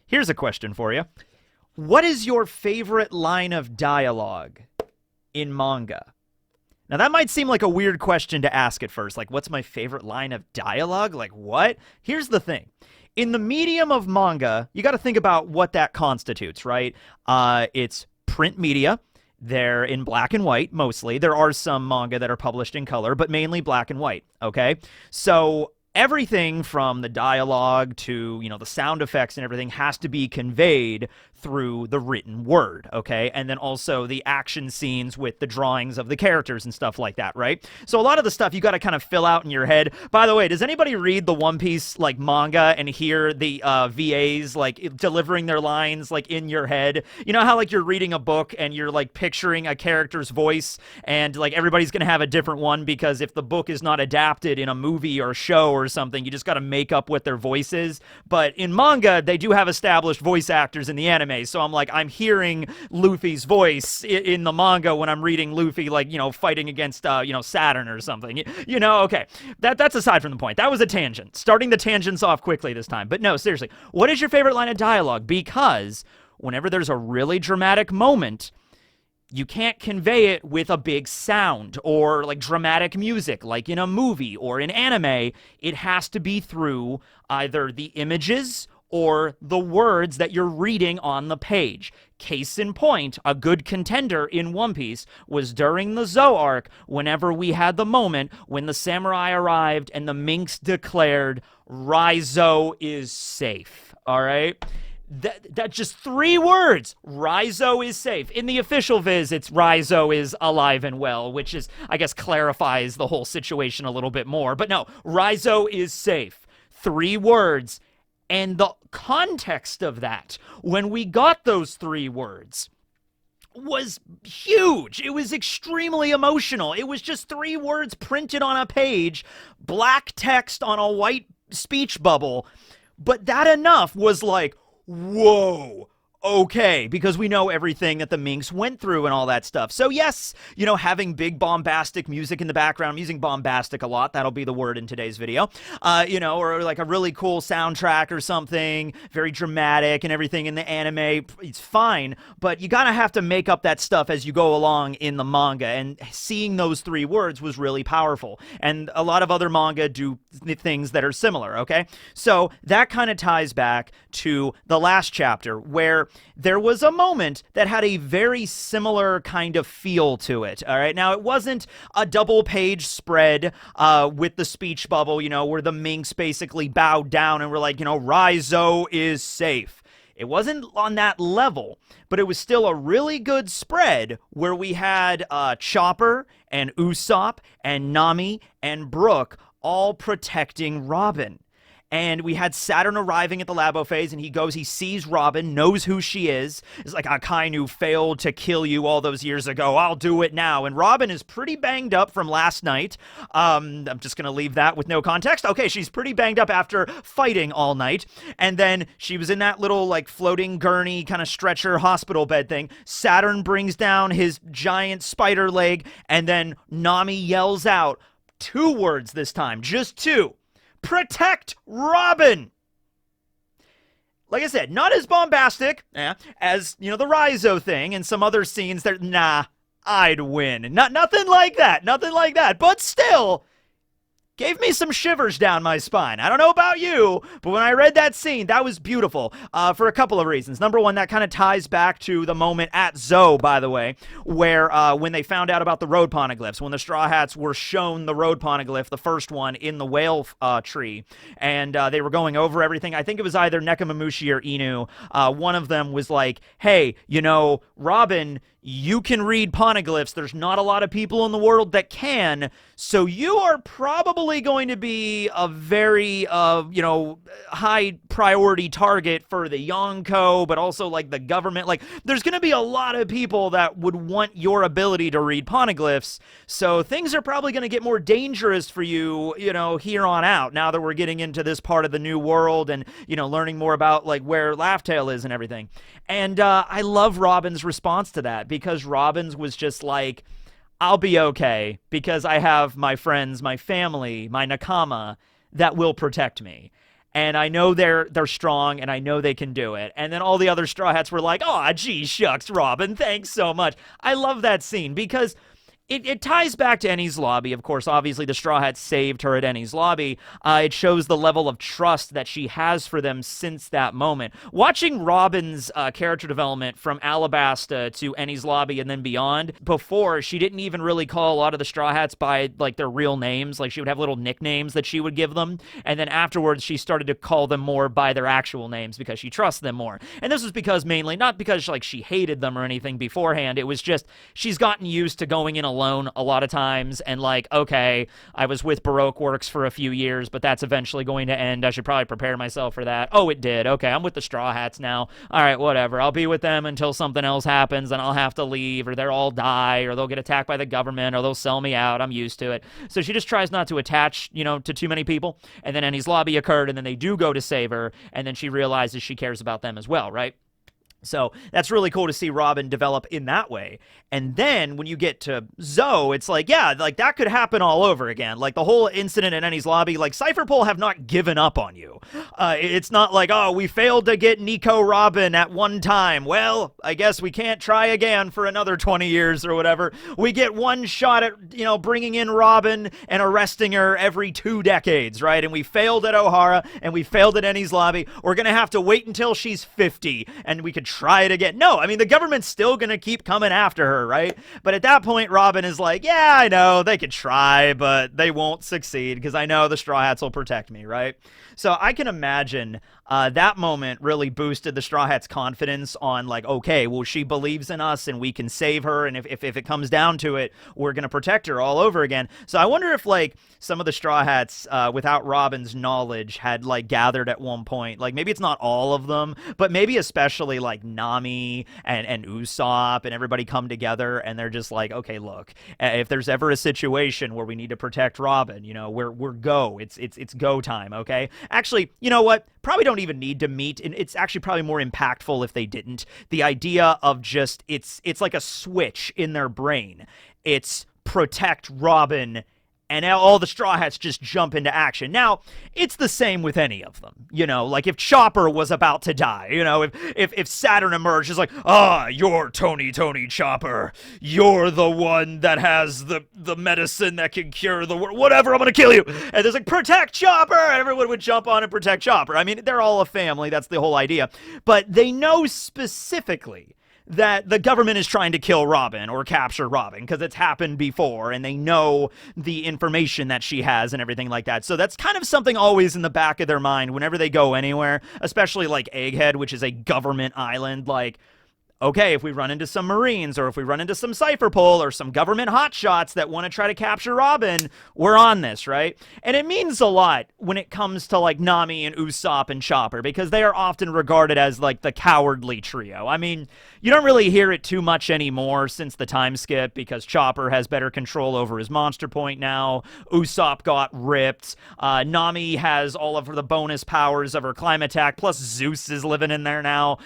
Here's a question for you. What is your favorite line of dialogue in manga? Now, that might seem like a weird question to ask at first. Like, what's my favorite line of dialogue? Like, what? Here's the thing. In the medium of manga, you got to think about what that constitutes, right? It's print media. They're in black and white, mostly. There are some manga that are published in color, but mainly black and white, okay? So everything from the dialogue to, the sound effects and everything has to be conveyed through the written word, okay? And then also the action scenes with the drawings of the characters and stuff like that, right? So a lot of the stuff you got to kind of fill out in your head. By the way, does anybody read the One Piece, manga and hear the VAs, delivering their lines, in your head? You know how, you're reading a book and you're, picturing a character's voice and, everybody's going to have a different one because if the book is not adapted in a movie or show or something, you just got to make up what their voice is. But in manga, they do have established voice actors in the anime. So I'm hearing Luffy's voice in the manga when I'm reading Luffy, fighting against, Saturn or something. Okay. That's aside from the point. That was a tangent. Starting the tangents off quickly this time. But no, seriously, what is your favorite line of dialogue? Because whenever there's a really dramatic moment, you can't convey it with a big sound or dramatic music like in a movie or in anime. It has to be through either the images or the words that you're reading on the page. Case in point, a good contender in One Piece was during the Zou arc whenever we had the moment when the samurai arrived and the minks declared, Raizo is safe, all right? That's just 3 words. Raizo is safe. In the official viz, it's Raizo is alive and well, which is, I guess, clarifies the whole situation a little bit more. But no, Raizo is safe. 3 words. And the context of that, when we got those 3 words, was huge. It was extremely emotional. It was just 3 words printed on a page, black text on a white speech bubble. But that enough was whoa. Okay, because we know everything that the Minks went through and all that stuff. So yes, having big bombastic music in the background, I'm using bombastic a lot, that'll be the word in today's video, or a really cool soundtrack or something, very dramatic and everything in the anime, it's fine, but you gotta have to make up that stuff as you go along in the manga, and seeing those 3 words was really powerful, and a lot of other manga do things that are similar, okay? So that kind of ties back to the last chapter, where there was a moment that had a very similar kind of feel to it, all right? Now, it wasn't a double-page spread with the speech bubble, where the Minks basically bowed down and were Raizo is safe. It wasn't on that level, but it was still a really good spread where we had Chopper and Usopp and Nami and Brook all protecting Robin. And we had Saturn arriving at the Labo phase, and he sees Robin, knows who she is. It's like, Akainu failed to kill you all those years ago. I'll do it now. And Robin is pretty banged up from last night. I'm just going to leave that with no context. Okay, she's pretty banged up after fighting all night. And then she was in that little, floating gurney kind of stretcher hospital bed thing. Saturn brings down his giant spider leg, and then Nami yells out 2 words this time, just 2. Protect Robin! Like I said, not as bombastic as, the Raizo thing and some other scenes that, I'd win. Nothing like that. But still, gave me some shivers down my spine. I don't know about you, but when I read that scene, that was beautiful for a couple of reasons. Number one, that kind of ties back to the moment at Zou, by the way, where when they found out about the road poneglyphs, when the Straw Hats were shown the road poneglyph, the first one in the whale tree, and they were going over everything. I think it was either Nekomamushi or Inu. One of them was like, hey, Robin, you can read poneglyphs. There's not a lot of people in the world that can, so you are probably going to be a very, high priority target for the Yonko, but also, the government. There's going to be a lot of people that would want your ability to read poneglyphs, so things are probably going to get more dangerous for you, here on out, now that we're getting into this part of the new world and, learning more about, where Laugh-Tale is and everything. And I love Robin's response to that, because Robin's was just I'll be okay, because I have my friends, my family, my nakama that will protect me. and I know they're strong, and I know they can do it. And then all the other Straw Hats were like, "Oh, gee shucks, Robin, thanks so much." I love that scene because it ties back to Enies Lobby. Of course, obviously, the Straw Hats saved her at Enies Lobby. It shows the level of trust that she has for them since that moment. Watching Robin's character development from Alabasta to Enies Lobby and then beyond, before, she didn't even really call a lot of the Straw Hats by, like, their real names. Like, she would have little nicknames that she would give them. And then afterwards, she started to call them more by their actual names because she trusts them more. And this was because mainly, not because, like, she hated them or anything beforehand. It was just, she's gotten used to going in alone a lot of times, and like, okay, I was with Baroque Works for a few years, but that's eventually going to end. I should probably prepare myself for that. Oh, it did. Okay, I'm with the Straw Hats now. All right, whatever. I'll be with them until something else happens and I'll have to leave, or they'll all die, or they'll get attacked by the government, or they'll sell me out. I'm used to it. So she just tries not to attach, to too many people. And then Enies Lobby occurred, and then they do go to save her, and then she realizes she cares about them as well, right? So that's really cool to see Robin develop in that way. And then when you get to Zoe, it's like, yeah, like that could happen all over again. Like the whole incident in Enies Lobby, like Cypherpole have not given up on you. It's not like, oh, we failed to get Nico Robin at one time. Well, I guess we can't try again for another 20 years or whatever. We get one shot at, bringing in Robin and arresting her every 2 decades, right? And we failed at O'Hara and we failed at Enies Lobby. We're going to have to wait until she's 50 and we could try it again. No, I mean, the government's still going to keep coming after her, right? But at that point, Robin is like, yeah, I know, they could try, but they won't succeed because I know the Straw Hats will protect me, right? So I can imagine that moment really boosted the Straw Hats' confidence on like, okay, well, she believes in us and we can save her, and if it comes down to it, we're going to protect her all over again. So I wonder if like some of the Straw Hats, without Robin's knowledge, had like gathered at one point. Like maybe it's not all of them, but maybe especially like Nami and Usopp and everybody come together and they're just like, okay, look, if there's ever a situation where we need to protect Robin, we're go. It's go time, okay? Actually, you know what? Probably don't even need to meet, and it's actually probably more impactful if they didn't. The idea of just, it's like a switch in their brain. It's protect Robin, and all the Straw Hats just jump into action. Now, it's the same with any of them. Like if Chopper was about to die, if Saturn emerged, it's like, you're Tony Chopper. You're the one that has the medicine that can cure the world. Whatever, I'm going to kill you. And there's like, protect Chopper. Everyone would jump on and protect Chopper. I mean, they're all a family. That's the whole idea. But they know specifically that the government is trying to kill Robin or capture Robin because it's happened before, and they know the information that she has and everything like that. So that's kind of something always in the back of their mind whenever they go anywhere, especially like Egghead, which is a government island. Like, okay, if we run into some Marines or if we run into some Cypherpole or some government hotshots that want to try to capture Robin, we're on this, right? And it means a lot when it comes to like Nami and Usopp and Chopper because they are often regarded as like the cowardly trio. I mean, you don't really hear it too much anymore since the time skip because Chopper has better control over his monster point now. Usopp got ripped. Nami has all of the bonus powers of her climb attack, plus Zeus is living in there now.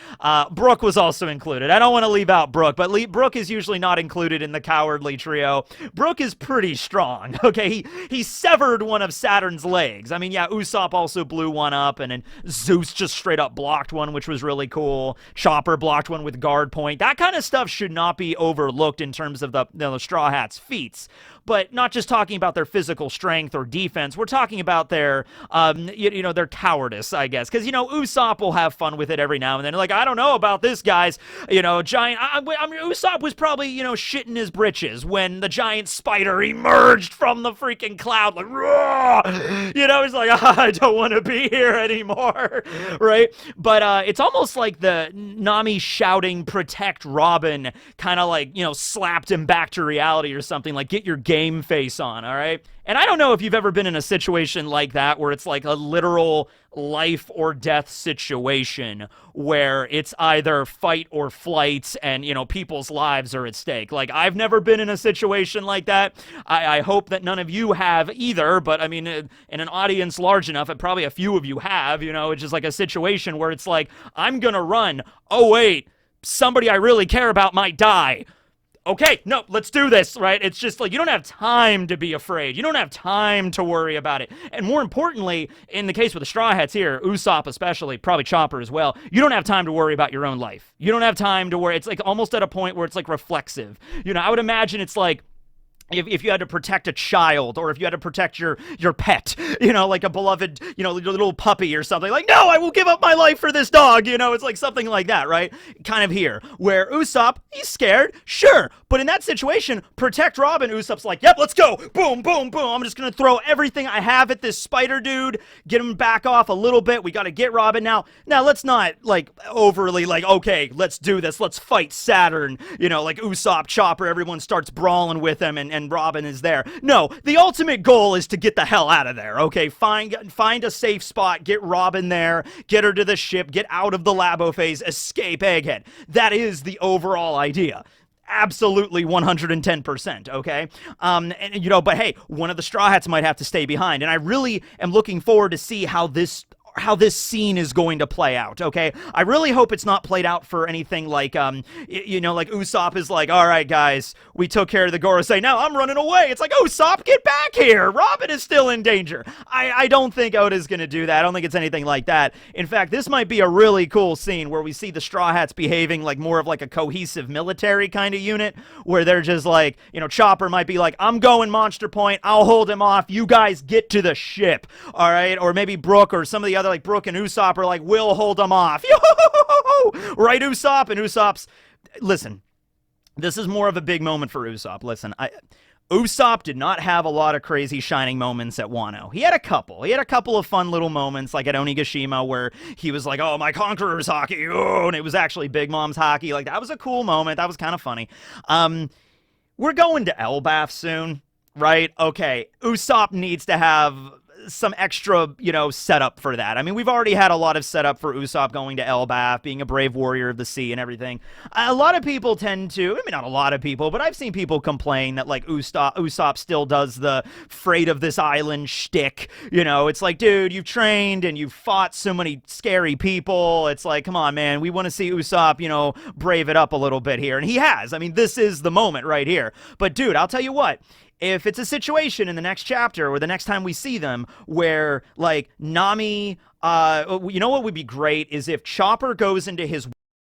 Brook was also included. I don't want to leave out Brook, but Brook is usually not included in the cowardly trio. Brook is pretty strong, okay? He severed one of Saturn's legs. I mean, yeah, Usopp also blew one up, and then Zeus just straight up blocked one, which was really cool. Chopper blocked one with guard point. That kind of stuff should not be overlooked in terms of the Straw Hats' feats. But not just talking about their physical strength or defense, we're talking about their, their cowardice, I guess. Because, Usopp will have fun with it every now and then. Like, I don't know about this, guys. Giant. Usopp was probably, shitting his britches when the giant spider emerged from the freaking cloud. Like, roar! He's like, I don't want to be here anymore, right? But it's almost like the Nami shouting, protect Robin, kind of like, slapped him back to reality or something. Like, get your game face on, all right? And I don't know if you've ever been in a situation like that where it's like a literal life or death situation where it's either fight or flight and, people's lives are at stake. Like, I've never been in a situation like that. I hope that none of you have either, but I mean, in an audience large enough, and probably a few of you have, it's just like a situation where it's like, I'm gonna run. Oh, wait, somebody I really care about might die. okay, no, let's do this, right? It's just like, you don't have time to be afraid. You don't have time to worry about it. And more importantly, in the case with the Straw Hats here, Usopp especially, probably Chopper as well, you don't have time to worry about your own life. You don't have time to worry. It's like almost at a point where it's like reflexive. You know, I would imagine it's like, if you had to protect a child, or if you had to protect your pet, you know, like a beloved, you know, little puppy or something, like, no, I will give up my life for this dog, you know, it's like something like that, right? Kind of here, where Usopp, he's scared, sure, but in that situation, protect Robin, Usopp's like, yep, let's go, boom, boom, boom, I'm just gonna throw everything I have at this spider dude, get him back off a little bit, we gotta get Robin now, let's not, like, overly, like, okay, let's do this, let's fight Saturn, you know, like Usopp, Chopper, everyone starts brawling with him, and Robin is there. No, the ultimate goal is to get the hell out of there, okay? Find a safe spot, get Robin there, get her to the ship, get out of the Labo phase, escape Egghead. That is the overall idea. Absolutely 110%, okay? And you know, but hey, one of the Straw Hats might have to stay behind, and I really am looking forward to see how this scene is going to play out, okay? I really hope it's not played out for anything like, you know, like Usopp is like, all right, guys, we took care of the Gorosei, now I'm running away. It's like, Usopp, get back here. Robin is still in danger. I don't think Oda's going to do that. I don't think it's anything like that. In fact, this might be a really cool scene where we see the Straw Hats behaving like more of like a cohesive military kind of unit, where they're just like, you know, Chopper might be like, I'm going Monster Point, I'll hold him off, you guys get to the ship, all right? Or maybe Brook or some of the other, like Brook and Usopp are like, we'll hold them off. Yo-ho-ho-ho-ho! Right, Usopp? And Usopp's... Listen, this is more of a big moment for Usopp. Listen, Usopp did not have a lot of crazy shining moments at Wano. He had a couple. He had a couple of fun little moments, like at Onigashima, where he was like, oh, my Conqueror's hockey, oh, and it was actually Big Mom's hockey. Like, that was a cool moment. That was kind of funny. We're going to Elbaf soon, right? Okay, Usopp needs to have some extra, you know, setup for that. I mean, we've already had a lot of setup for Usopp going to Elbaf, being a brave warrior of the sea and everything. A lot of people tend to, I mean, not a lot of people, but I've seen people complain that, like, Usopp still does the freight of this island shtick. You know, it's like, dude, you've trained and you've fought so many scary people. It's like, come on, man, we want to see Usopp, you know, brave it up a little bit here. And he has. I mean, this is the moment right here. But, dude, I'll tell you what. If it's a situation in the next chapter or the next time we see them where, like, Nami, you know what would be great is if Chopper goes into his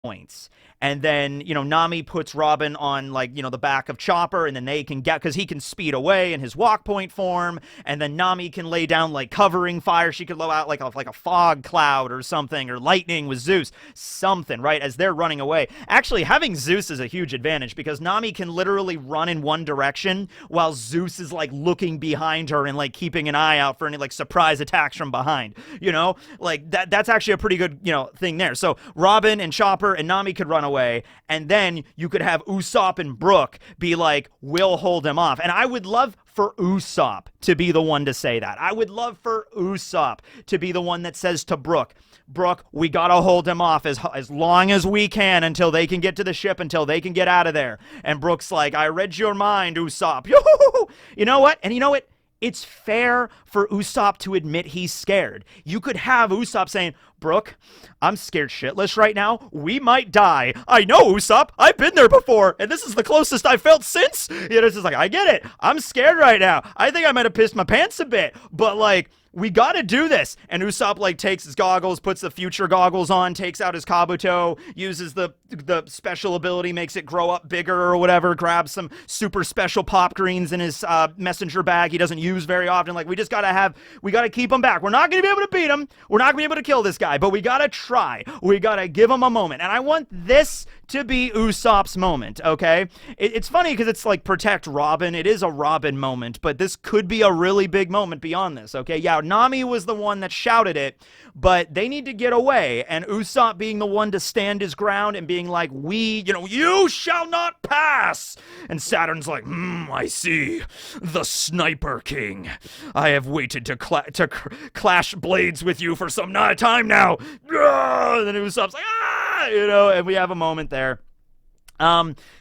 points, and then, you know, Nami puts Robin on, like, you know, the back of Chopper, and then they can get, because he can speed away in his walk point form, and then Nami can lay down, like, covering fire. She could blow out, like a fog cloud or something, or lightning with Zeus, something, right, as they're running away. Actually, having Zeus is a huge advantage, because Nami can literally run in one direction, while Zeus is, like, looking behind her and, like, keeping an eye out for any, like, surprise attacks from behind, you know? Like, that's actually a pretty good, you know, thing there. So, Robin and Chopper and Nami could run away, and then you could have Usopp and Brook be like, we'll hold him off. And I would love for Usopp to be the one to say that. I would love for Usopp to be the one that says to Brook, we gotta hold him off as long as we can until they can get to the ship, until they can get out of there. And Brook's like, I read your mind, Usopp. You know what? And you know what? It's fair for Usopp to admit he's scared. You could have Usopp saying, Brook, I'm scared shitless right now. We might die. I know, Usopp. I've been there before, and this is the closest I've felt since. You know, it's just like, I get it. I'm scared right now. I think I might have pissed my pants a bit, but, like, we gotta do this. And Usopp, like, takes his goggles, puts the future goggles on, takes out his Kabuto, uses the special ability, makes it grow up bigger or whatever, grabs some super special pop greens in his messenger bag he doesn't use very often. Like, we gotta keep him back. We're not gonna be able to beat him. We're not gonna be able to kill this guy, but we gotta try. We gotta give him a moment. And I want this to be Usopp's moment, okay? It's funny because it's like protect Robin. It is a Robin moment, but this could be a really big moment beyond this, okay? Yeah, Nami was the one that shouted it, but they need to get away, and Usopp being the one to stand his ground and being like, you shall not pass! And Saturn's like, I see. The Sniper King. I have waited to clash blades with you for some time now. And then Usopp's like, you know, and we have a moment there.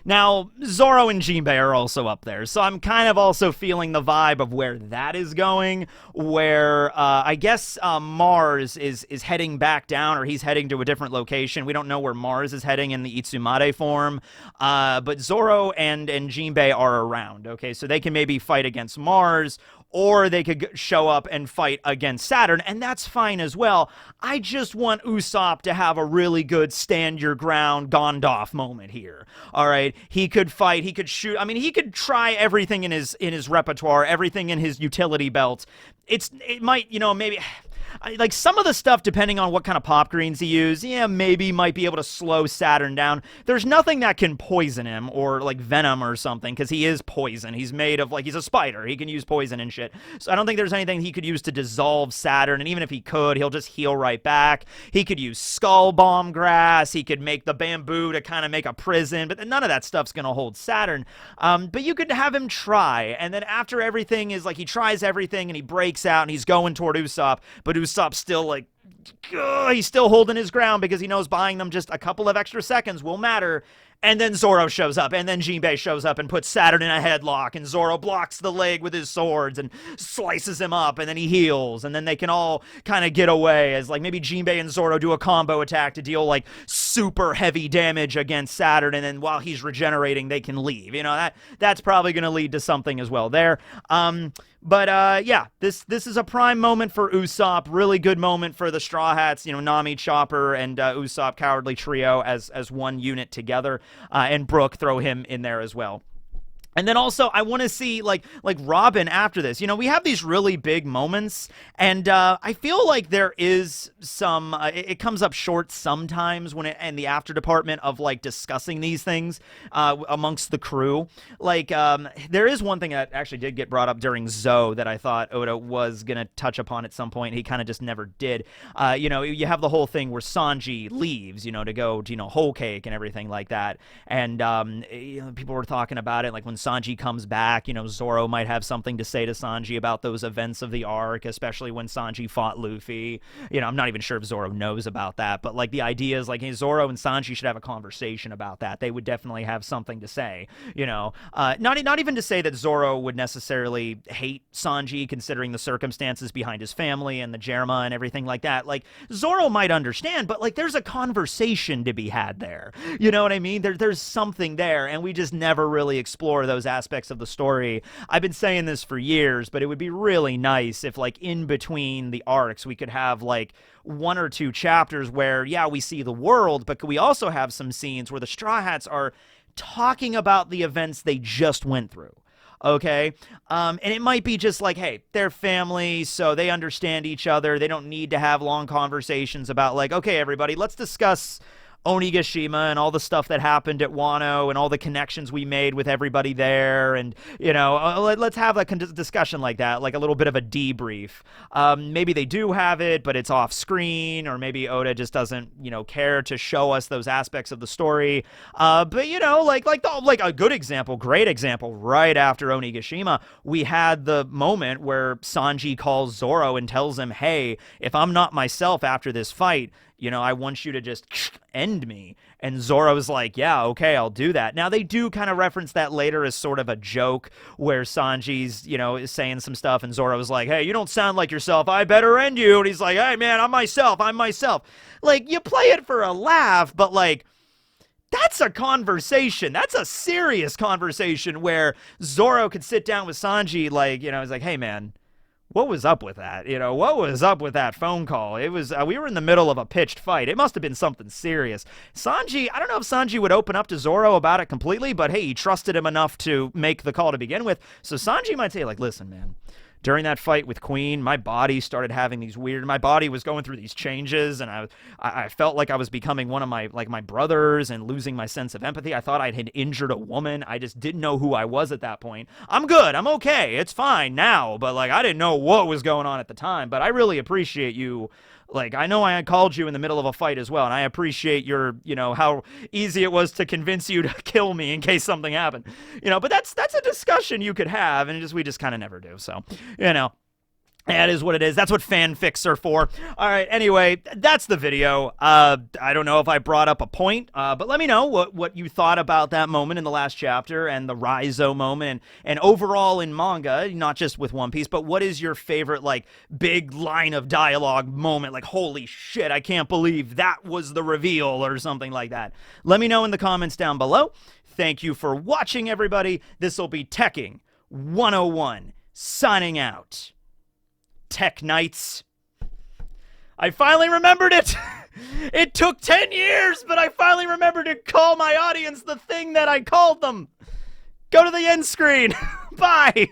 Now, Zoro and Jinbei are also up there, so I'm kind of also feeling the vibe of where that is going, where I guess Mars is heading back down, or he's heading to a different location. We don't know where Mars is heading in the Itsumade form, but Zoro and Jinbei are around, okay? So they can maybe fight against Mars, or they could show up and fight against Saturn, and that's fine as well. I just want Usopp to have a really good stand-your-ground Gondorf moment here, all right? He could fight, he could shoot. I mean, he could try everything in his repertoire, everything in his utility belt. It might, maybe... Like, some of the stuff, depending on what kind of pop greens he used, yeah, maybe might be able to slow Saturn down. There's nothing that can poison him, or, like, venom or something, because he is poison. He's made of, like, he's a spider. He can use poison and shit. So I don't think there's anything he could use to dissolve Saturn, and even if he could, he'll just heal right back. He could use skull bomb grass. He could make the bamboo to kind of make a prison, but none of that stuff's going to hold Saturn. But you could have him try, and then after everything is, like, he tries everything, and he breaks out, and he's going toward Usopp, but Usopp's still like, he's still holding his ground because he knows buying them just a couple of extra seconds will matter. And then Zoro shows up, and then Jinbei shows up and puts Saturn in a headlock, and Zoro blocks the leg with his swords and slices him up, and then he heals, and then they can all kind of get away as, like, maybe Jinbei and Zoro do a combo attack to deal, like, super heavy damage against Saturn, and then while he's regenerating, they can leave. That's probably going to lead to something as well there. But yeah, this is a prime moment for Usopp. Really good moment for the Straw Hats. Nami, Chopper, and Usopp, Cowardly Trio as one unit together. And Brook, throw him in there as well. And then also, I want to see, like Robin after this. We have these really big moments, and I feel like there is some, it comes up short sometimes when in the after department of, like, discussing these things amongst the crew. Like, there is one thing that actually did get brought up during Zoe that I thought Oda was going to touch upon at some point. He kind of just never did. You have the whole thing where Sanji leaves, to go to, Whole Cake and everything like that. And people were talking about it, like, when Sanji comes back, Zoro might have something to say to Sanji about those events of the arc, especially when Sanji fought Luffy. I'm not even sure if Zoro knows about that, but, like, the idea is, like, hey, Zoro and Sanji should have a conversation about that. They would definitely have something to say, Not even to say that Zoro would necessarily hate Sanji, considering the circumstances behind his family and the Jerma and everything like that. Like, Zoro might understand, but, like, there's a conversation to be had there. You know what I mean? There's something there, and we just never really explore those aspects of the story. I've been saying this for years, but it would be really nice if, like, in between the arcs, we could have, like, 1 or 2 chapters where, yeah, we see the world, but could we also have some scenes where the Straw Hats are talking about the events they just went through? Okay? And it might be just like, hey, they're family, so they understand each other. They don't need to have long conversations about, like, okay, everybody, let's discuss Onigashima and all the stuff that happened at Wano and all the connections we made with everybody there, and let's have a discussion like that, like a little bit of a debrief. Maybe they do have it, but it's off screen, or maybe Oda just doesn't care to show us those aspects of the story. But like a good example, great example, right after Onigashima, we had the moment where Sanji calls Zoro and tells him, hey, if I'm not myself after this fight, I want you to just end me. And Zoro's like, yeah, okay, I'll do that. Now, they do kind of reference that later as sort of a joke where Sanji's, is saying some stuff, and Zoro's like, hey, you don't sound like yourself. I better end you. And he's like, hey, man, I'm myself. Like, you play it for a laugh, but, like, that's a conversation. That's a serious conversation where Zoro could sit down with Sanji, like, he's like, hey, man, what was up with that? What was up with that phone call? It was, we were in the middle of a pitched fight. It must have been something serious. Sanji, I don't know if Sanji would open up to Zoro about it completely, but hey, he trusted him enough to make the call to begin with. So Sanji might say, like, listen, man, during that fight with Queen, my body started having these my body was going through these changes, and I felt like I was becoming one of my brothers and losing my sense of empathy. I thought I had injured a woman. I just didn't know who I was at that point. I'm good. I'm okay. It's fine now, but, like, I didn't know what was going on at the time, but I really appreciate you. Like, I know I had called you in the middle of a fight as well, and I appreciate your, how easy it was to convince you to kill me in case something happened. But that's a discussion you could have, and we just kind of never do. So, That is what it is. That's what fanfics are for. All right, anyway, that's the video. I don't know if I brought up a point, but let me know what you thought about that moment in the last chapter and the Raizo moment and overall in manga, not just with One Piece, but what is your favorite, like, big line of dialogue moment? Like, holy shit, I can't believe that was the reveal or something like that. Let me know in the comments down below. Thank you for watching, everybody. This will be Teching 101, signing out. Tech Knights. I finally remembered it. It took 10 years, but I finally remembered to call my audience the thing that I called them. Go to the end screen. Bye.